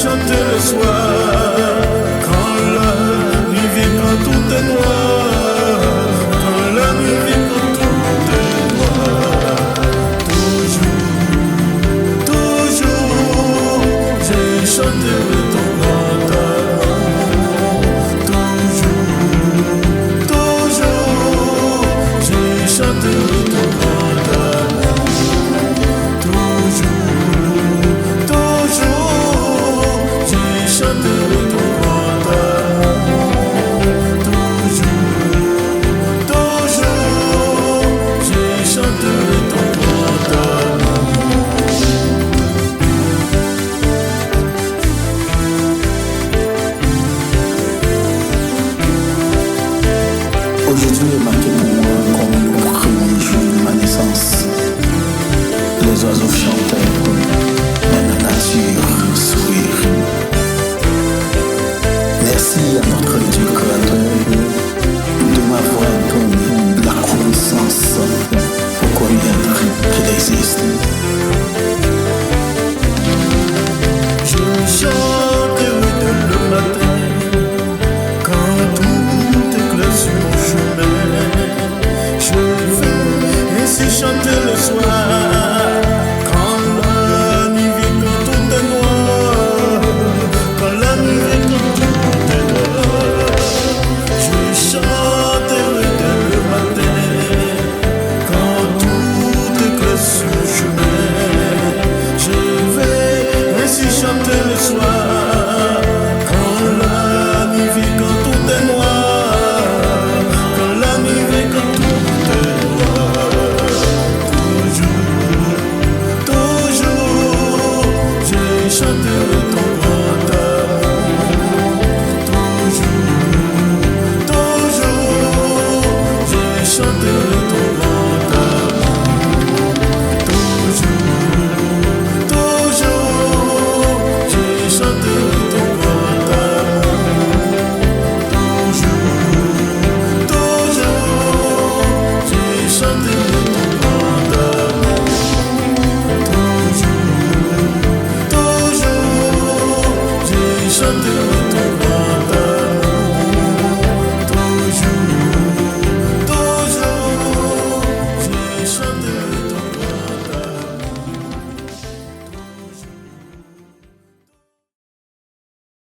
chanter le soir, quand la nuit vient, quand tout est noir, quand la nuit vient, quand tout est noir. Toujours, toujours, j'ai chanté ton grand amour. Toujours, toujours, j'ai chanté ton grand amour. Toujours, toujours, j'ai chanté ton grand amour. Toujours, toujours, j'ai chanté ton grand amour. Aujourd'hui est marqué pour moi comme le premier jour de ma naissance. Les oiseaux chantaient, même la nature sourire. Merci à notre Dieu créateur de m'avoir donné la connaissance pour connaître qu'il existe. Je chanterai dès le matin, quand tout éclaire sur mon chemin. Je vais ainsi chanter le soir, quand la nuit vient, quand tout est noir, quand la nuit vient, quand tout est noir. Je chanterai dès le matin, quand tout éclaire sur mon chemin. Je vais ainsi chanter le soir, quand la nuit vient, quand tout est noir, quand la nuit vient, quand tout est noir. Toujours, toujours, j'ai chanté ton